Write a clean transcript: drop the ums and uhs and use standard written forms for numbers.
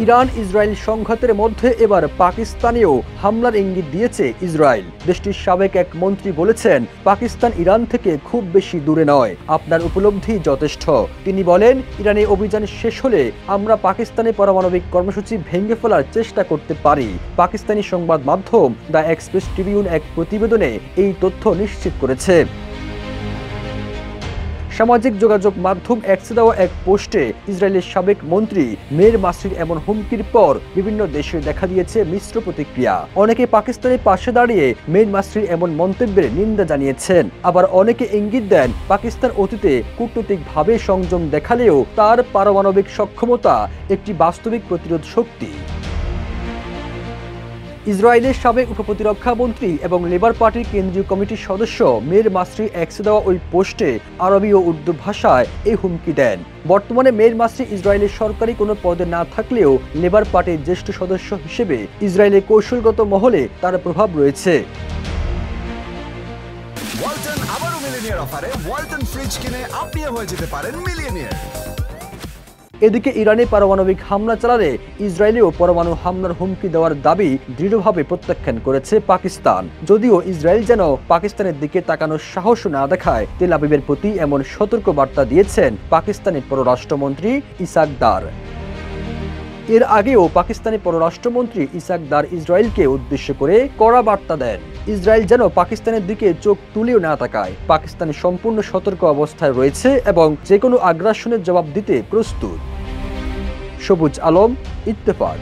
Iran Israel সংঘাতের মধ্যে এবার পাকিস্তানেও হামলার ইঙ্গিত দিয়েছে ইসরায়েল। দেশটির সাবেক এক মন্ত্রী বলেছেন, পাকিস্তান ইরান থেকে খুব বেশি দূরে নয়, আপনার উপলব্ধি যথেষ্ট। তিনি বলেন, ইরানে অভিযান শেষ হলে আমরা পাকিস্তানে পারমাণবিক কর্মসূচি ভেঙে ফেলার চেষ্টা করতে পারি। পাকিস্তানি সংবাদ মাধ্যম দ্য এক্সপ্রেস ট্রিবিউন এক প্রতিবেদনে এই তথ্য নিশ্চিত করেছে। সামাজিক যোগাযোগ মাধ্যম এক্সে দেওয়া এক পোস্টে ইসরায়েলের সাবেক মন্ত্রী মের মাসরির এমন হুমকির পর বিভিন্ন দেশে দেখা দিয়েছে মিশ্র প্রতিক্রিয়া। অনেকে পাকিস্তানের পাশে দাঁড়িয়ে মের মাসরির এমন মন্তব্যের নিন্দা জানিয়েছেন, আবার অনেকে ইঙ্গিত দেন পাকিস্তান অতীতে কূটনৈতিকভাবে সংযম দেখালেও তার পারমাণবিক সক্ষমতা একটি বাস্তবিক প্রতিরোধ শক্তি। ইসরায়েলের সাবেক উপপ্রতিরক্ষা মন্ত্রী এবং লেবার পার্টির কেন্দ্রীয় কমিটির সদস্য মের মাসরি এক্সে দেওয়া ওই পোস্টে আরবি ও উর্দু ভাষায় এই হুমকি দেন। বর্তমানে মের মাসরি ইসরায়েলের সরকারি কোনো পদে না থাকলেও লেবার পার্টির জ্যেষ্ঠ সদস্য হিসেবে ইসরায়েলের কৌশলগত মহলে তার প্রভাব রয়েছে। ওয়ালটন আবারও মিলিয়নিয়ার অফারে ওয়ালটন ফ্রিজ কিনে আপনিও হয়ে যেতে পারেন মিলিয়নিয়ার। এদিকে ইরানে পারমাণবিক হামলা চালালে ইসরায়েলেও পরমাণু হামলার হুমকি দেওয়ার দাবি দৃঢ়ভাবে প্রত্যাখ্যান করেছে পাকিস্তান। যদিও ইসরায়েল যেন পাকিস্তানের দিকে তাকানোর সাহস না দেখায়, তেল আবিবের প্রতি এমন সতর্ক বার্তা দিয়েছেন পাকিস্তানের পররাষ্ট্রমন্ত্রী ইসাক দার। এর আগেও পাকিস্তানি পররাষ্ট্রমন্ত্রী ইসাক দার ইসরায়েলকে উদ্দেশ্য করে কড়া বার্তা দেন, ইসরায়েল যেন পাকিস্তানের দিকে চোখ তুলেও না তাকায়। পাকিস্তান সম্পূর্ণ সতর্ক অবস্থায় রয়েছে এবং যে কোনো আগ্রাসনের জবাব দিতে প্রস্তুত। সবুজ আলম, ইত্তেফাক।